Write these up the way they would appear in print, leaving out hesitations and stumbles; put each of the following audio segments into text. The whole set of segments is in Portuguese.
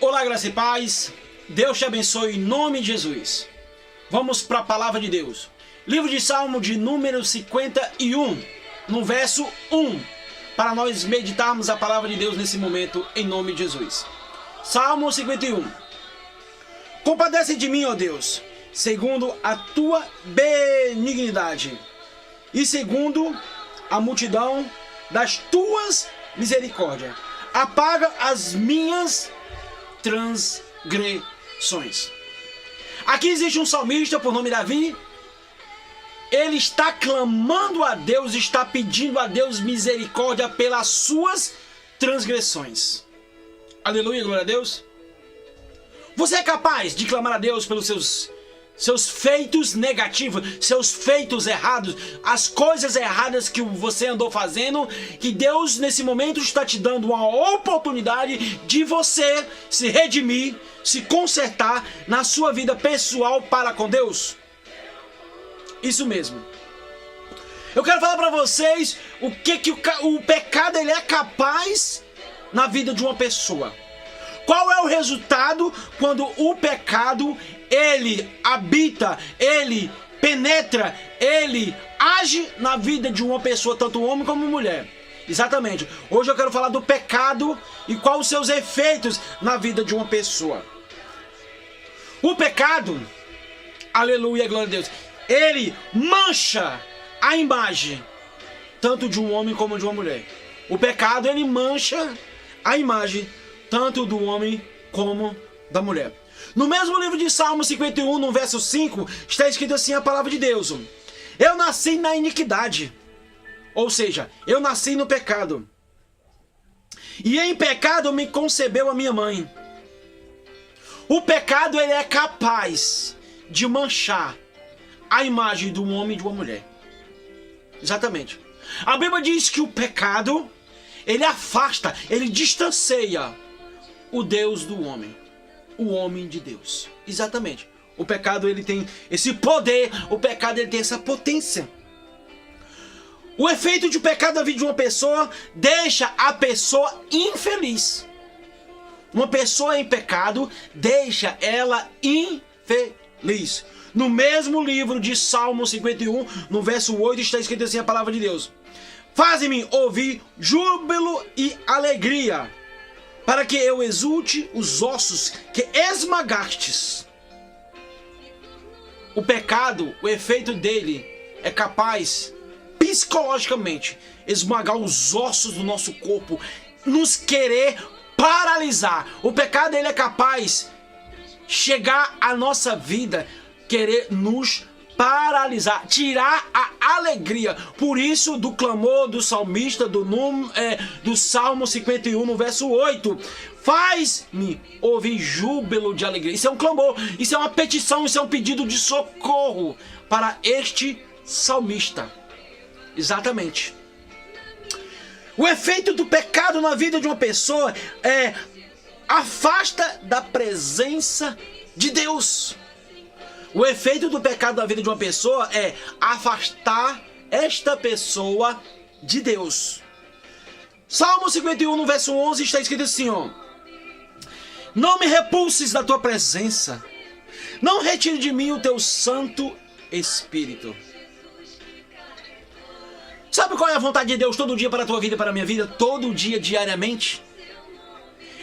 Olá, graça e paz. Deus te abençoe em nome de Jesus. Vamos para a palavra de Deus. Livro de Salmo de número 51, no verso 1, para nós meditarmos a palavra de Deus nesse momento em nome de Jesus. Salmo 51. Compadece de mim, ó Deus, segundo a tua benignidade e segundo a multidão das tuas misericórdias. Apaga as minhas transgressões. Aqui existe um salmista por nome Davi. Ele está clamando a Deus, está pedindo a Deus misericórdia pelas suas transgressões. Aleluia, glória a Deus. Você é capaz de clamar a Deus pelos seus feitos negativos, seus feitos errados, as coisas erradas que você andou fazendo, que Deus nesse momento está te dando uma oportunidade de você se redimir, se consertar na sua vida pessoal para com Deus? Isso mesmo. Eu quero falar para vocês o que o pecado ele é capaz na vida de uma pessoa. Qual é o resultado quando o pecado ele habita, ele penetra, ele age na vida de uma pessoa, tanto homem como mulher? Exatamente. Hoje eu quero falar do pecado e quais os seus efeitos na vida de uma pessoa. O pecado, aleluia, glória a Deus, ele mancha a imagem tanto de um homem como de uma mulher. O pecado ele mancha a imagem tanto do homem como da mulher. No mesmo livro de Salmo 51, no verso 5, está escrito assim a palavra de Deus: eu nasci na iniquidade, ou seja, eu nasci no pecado, e em pecado me concebeu a minha mãe. O pecado ele é capaz de manchar a imagem de um homem e de uma mulher. Exatamente. A Bíblia diz que o pecado ele afasta, ele distancia o Deus do homem, o homem de Deus. Exatamente. O pecado ele tem esse poder, o pecado ele tem essa potência. O efeito de pecado na vida de uma pessoa deixa a pessoa infeliz. Uma pessoa em pecado deixa ela infeliz. No mesmo livro de Salmo 51, no verso 8, está escrito assim a palavra de Deus: faze-me ouvir júbilo e alegria, para que eu exulte os ossos que esmagastes. O pecado, o efeito dele é capaz, psicologicamente, esmagar os ossos do nosso corpo, nos querer paralisar. O pecado ele é capaz de chegar à nossa vida, querer nos paralisar, tirar a alegria. Por isso do clamor do salmista do Salmo 51 no verso 8: faz-me ouvir júbilo de alegria. Isso é um clamor, isso é uma petição, isso é um pedido de socorro para este salmista. Exatamente. O efeito do pecado na vida de uma pessoa é afasta da presença de Deus. O efeito do pecado na vida de uma pessoa é afastar esta pessoa de Deus. Salmo 51, no verso 11, está escrito assim, ó: não me repulses da tua presença, não retire de mim o teu Santo Espírito. Sabe qual é a vontade de Deus todo dia para a tua vida e para a minha vida? Todo dia, diariamente?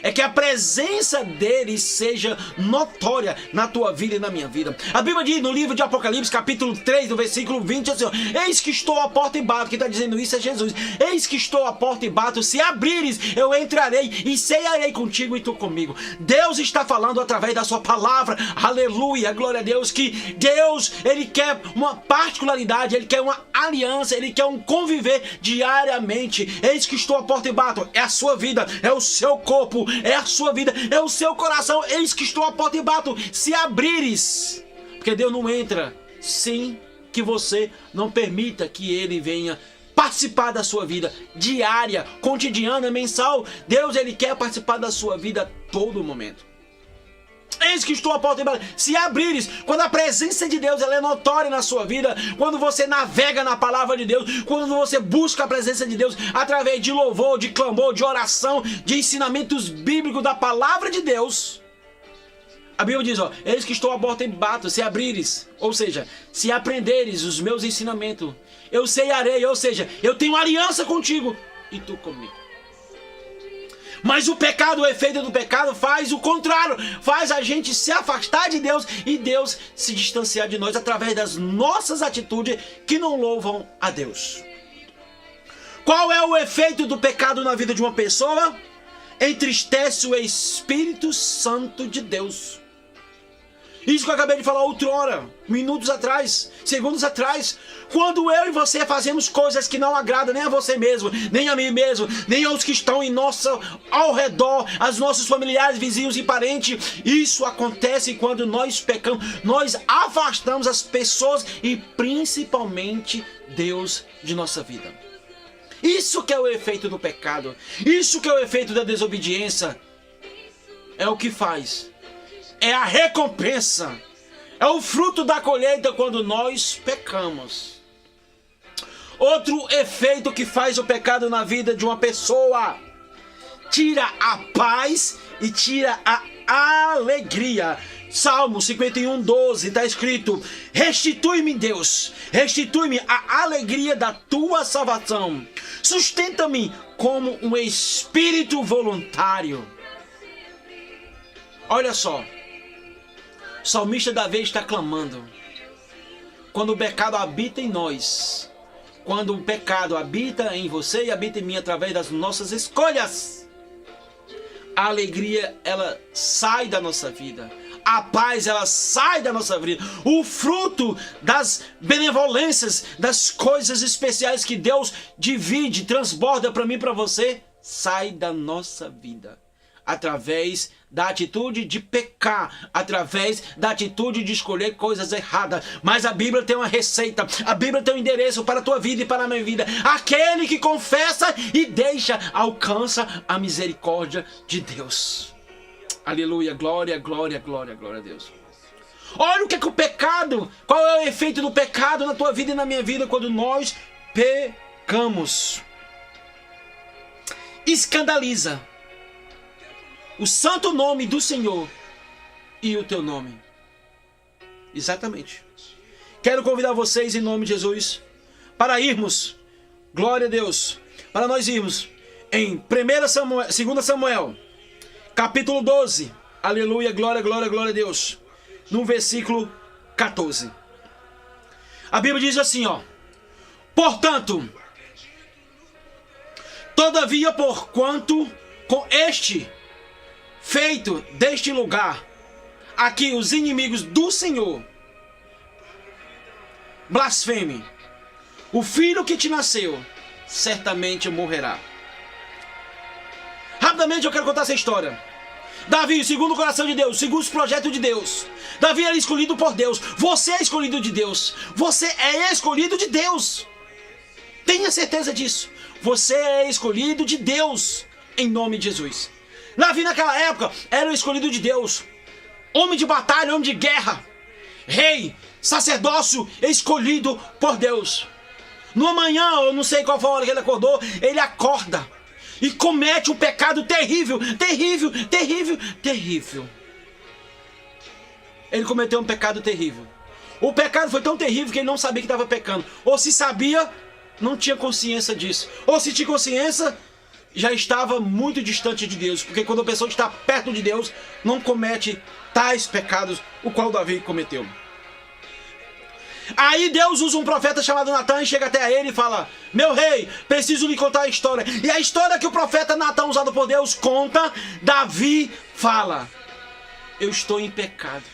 É que a presença dele seja notória na tua vida e na minha vida. A Bíblia diz no livro de Apocalipse, capítulo 3, no versículo 20, assim, ó: eis que estou à porta e bato. Quem está dizendo isso é Jesus. Eis que estou à porta e bato. Se abrires, eu entrarei e cearei contigo e tu comigo. Deus está falando através da sua palavra. Aleluia, glória a Deus. Que Deus, ele quer uma particularidade, ele quer uma aliança, ele quer um conviver diariamente. Eis que estou à porta e bato. É a sua vida, é o seu corpo, é a sua vida, é o seu coração. Eis que estou à porta e bato. Se abrires, porque Deus não entra sem que você não permita que ele venha participar da sua vida diária, cotidiana, mensal. Deus ele quer participar da sua vida a todo momento. Eis que estou à porta e bato. Se abrires, quando a presença de Deus ela é notória na sua vida, quando você navega na palavra de Deus, quando você busca a presença de Deus através de louvor, de clamor, de oração, de ensinamentos bíblicos da palavra de Deus, a Bíblia diz, ó, eis que estou à porta e bato, se abrires, ou seja, se aprenderes os meus ensinamentos, eu ceiarei, ou seja, eu tenho aliança contigo e tu comigo. Mas o pecado, o efeito do pecado faz o contrário, faz a gente se afastar de Deus e Deus se distanciar de nós através das nossas atitudes que não louvam a Deus. Qual é o efeito do pecado na vida de uma pessoa? Entristece o Espírito Santo de Deus. Isso que eu acabei de falar outrora, minutos atrás, segundos atrás. Quando eu e você fazemos coisas que não agradam nem a você mesmo, nem a mim mesmo, nem aos que estão ao redor, aos nossos familiares, vizinhos e parentes, isso acontece quando nós pecamos. Nós afastamos as pessoas e principalmente Deus de nossa vida. Isso que é o efeito do pecado. Isso que é o efeito da desobediência. É o que faz. É a recompensa. É o fruto da colheita quando nós pecamos. Outro efeito que faz o pecado na vida de uma pessoa: tira a paz e tira a alegria. Salmo 51:12 está escrito: restitui-me, Deus, restitui-me a alegria da tua salvação, sustenta-me como um espírito voluntário. Olha só, o salmista Davi está clamando: quando o pecado habita em nós, quando o pecado habita em você e habita em mim através das nossas escolhas, a alegria ela sai da nossa vida, a paz ela sai da nossa vida, o fruto das benevolências, das coisas especiais que Deus divide, transborda para mim e para você, sai da nossa vida através da atitude de pecar, através da atitude de escolher coisas erradas. Mas a Bíblia tem uma receita, a Bíblia tem um endereço para a tua vida e para a minha vida. Aquele que confessa e deixa, alcança a misericórdia de Deus. Aleluia, glória, glória, glória, glória a Deus. Olha o que é que o pecado, qual é o efeito do pecado na tua vida e na minha vida quando nós pecamos. Escandaliza o santo nome do Senhor e o teu nome. Exatamente. Quero convidar vocês em nome de Jesus para irmos, glória a Deus, para nós irmos em 2 Samuel, capítulo 12, aleluia, glória, glória, glória a Deus, no versículo 14. A Bíblia diz assim, ó: portanto, todavia, porquanto com este feito deste lugar aqui os inimigos do Senhor blasfeme, o filho que te nasceu certamente morrerá. Rapidamente eu quero contar essa história. Davi, segundo o coração de Deus, segundo os projetos de Deus, Davi era escolhido por Deus. Você é escolhido de Deus. Você é escolhido de Deus. Tenha certeza disso. Você é escolhido de Deus, em nome de Jesus. Davi naquela época era o escolhido de Deus, homem de batalha, homem de guerra, rei, sacerdócio escolhido por Deus. Numa manhã, eu não sei qual foi a hora que ele acordou, ele acorda e comete um pecado terrível, terrível, terrível, terrível. Ele cometeu um pecado terrível. O pecado foi tão terrível que ele não sabia que estava pecando. Ou se sabia, não tinha consciência disso. Ou se tinha consciência, já estava muito distante de Deus, porque quando a pessoa está perto de Deus, não comete tais pecados, o qual Davi cometeu. Aí Deus usa um profeta chamado Natan e chega até a ele e fala: meu rei, preciso lhe contar a história. E a história que o profeta Natan, usado por Deus, conta, Davi fala: eu estou em pecado,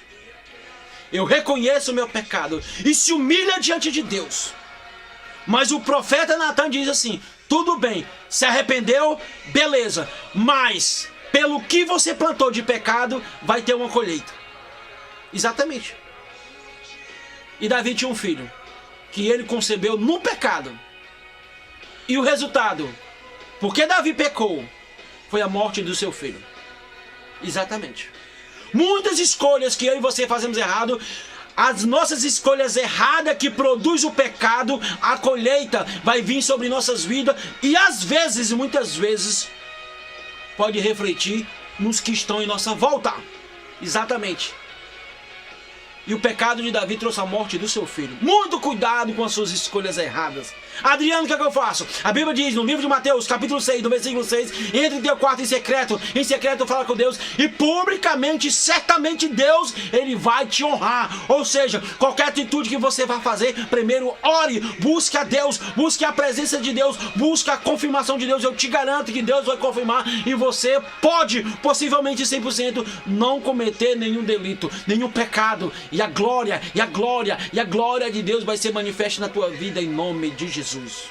eu reconheço o meu pecado, e se humilha diante de Deus. Mas o profeta Natan diz assim: tudo bem, se arrependeu, beleza, mas pelo que você plantou de pecado, vai ter uma colheita. Exatamente. E Davi tinha um filho, que ele concebeu no pecado. E o resultado, porque Davi pecou, foi a morte do seu filho. Exatamente. Muitas escolhas que eu e você fazemos errado, as nossas escolhas erradas que produz o pecado, a colheita vai vir sobre nossas vidas e às vezes, muitas vezes, pode refletir nos que estão em nossa volta. Exatamente. E o pecado de Davi trouxe a morte do seu filho. Muito cuidado com as suas escolhas erradas. Adriano, o que é que eu faço? A Bíblia diz no livro de Mateus, capítulo 6, no versículo 6, entre em teu quarto em secreto fala com Deus, e publicamente, certamente Deus, Ele vai te honrar. Ou seja, qualquer atitude que você vai fazer, primeiro ore, busque a Deus, busque a presença de Deus, busque a confirmação de Deus. Eu te garanto que Deus vai confirmar e você pode, possivelmente 100%, não cometer nenhum delito, nenhum pecado. E a glória de Deus vai ser manifesta na tua vida em nome de Jesus.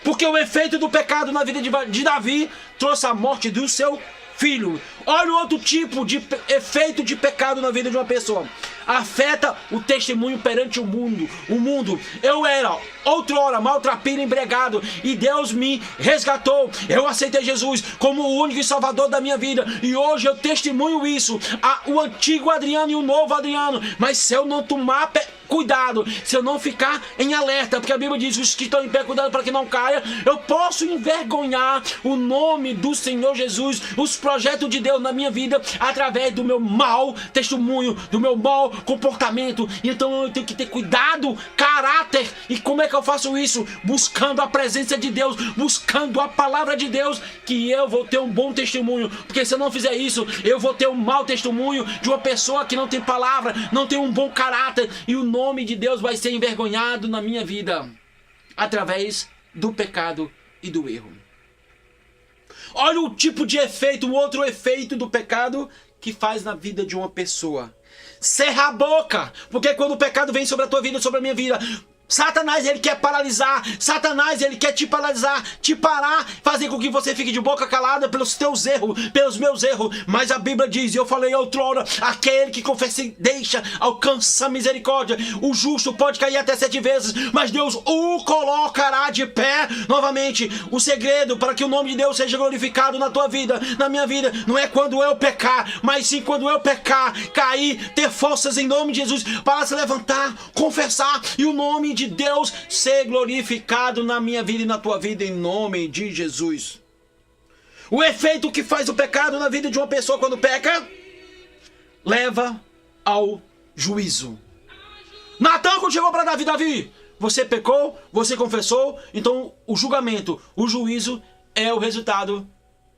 Porque o efeito do pecado na vida de Davi trouxe a morte do seu filho. Olha o outro tipo de efeito de pecado na vida de uma pessoa. Afeta o testemunho perante o mundo. Eu era outrora maltrapilho, embriagado, e Deus me resgatou. Eu aceitei Jesus como o único e salvador da minha vida, e hoje eu testemunho isso, o antigo Adriano e o novo Adriano. Mas se eu não tomar cuidado, se eu não ficar em alerta, porque a Bíblia diz: os que estão em pé, cuidado para que não caia, eu posso envergonhar o nome do Senhor Jesus, os projetos de Deus na minha vida, através do meu mau testemunho, do meu mau comportamento. Então eu tenho que ter cuidado, caráter. E como é que eu faço isso? Buscando a presença de Deus, buscando a palavra de Deus, que eu vou ter um bom testemunho. Porque se eu não fizer isso, eu vou ter um mau testemunho de uma pessoa que não tem palavra, não tem um bom caráter, e o nome de Deus vai ser envergonhado na minha vida através do pecado e do erro. Olha o tipo de efeito, o outro efeito do pecado que faz na vida de uma pessoa. Cerra a boca, porque quando o pecado vem sobre a tua vida, sobre a minha vida, Satanás, ele quer paralisar. Satanás, ele quer te paralisar, te parar, fazer com que você fique de boca calada pelos teus erros, pelos meus erros. Mas a Bíblia diz, e eu falei outrora, aquele que confessa e deixa, alcança a misericórdia. O justo pode cair até 7 vezes, mas Deus o colocará de pé novamente. O segredo para que o nome de Deus seja glorificado na tua vida, na minha vida, não é quando eu pecar, mas sim quando eu pecar, cair, ter forças em nome de Jesus para se levantar, confessar, e o nome de Deus ser glorificado na minha vida e na tua vida em nome de Jesus. O efeito que faz o pecado na vida de uma pessoa quando peca leva ao juízo. Natan, quando chegou para Davi, você pecou, você confessou, então o julgamento, o juízo é o resultado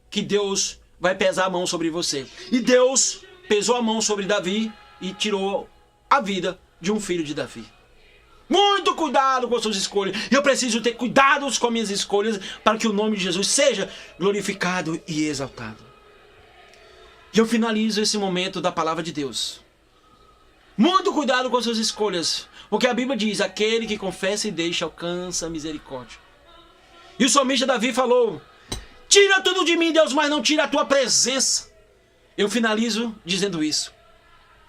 que Deus vai pesar a mão sobre você. E Deus pesou a mão sobre Davi e tirou a vida de um filho de Davi. Muito cuidado com as suas escolhas. Eu preciso ter cuidado com as minhas escolhas para que o nome de Jesus seja glorificado e exaltado. E eu finalizo esse momento da palavra de Deus. Muito cuidado com as suas escolhas, porque a Bíblia diz, aquele que confessa e deixa alcança a misericórdia. E o salmista Davi falou, tira tudo de mim, Deus, mas não tira a tua presença. Eu finalizo dizendo isso.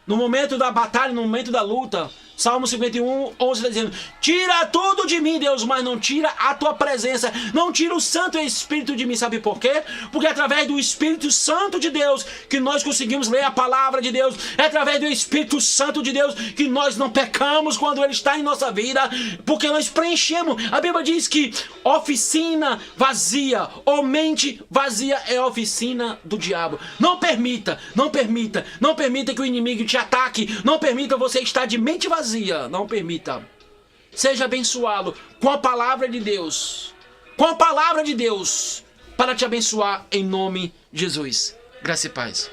No momento da batalha, no momento da luta, Salmo 51, 11 está dizendo, tira tudo de mim, Deus, mas não tira a tua presença. Não tira o Santo Espírito de mim. Sabe por quê? Porque é através do Espírito Santo de Deus que nós conseguimos ler a palavra de Deus. É através do Espírito Santo de Deus que nós não pecamos quando Ele está em nossa vida. Porque nós preenchemos. A Bíblia diz que oficina vazia ou mente vazia é a oficina do diabo. Não permita que o inimigo te ataque. Não permita você estar de mente vazia. Não permita. Seja abençoado com a palavra de Deus. Com a palavra de Deus para te abençoar em nome de Jesus. Graça e paz.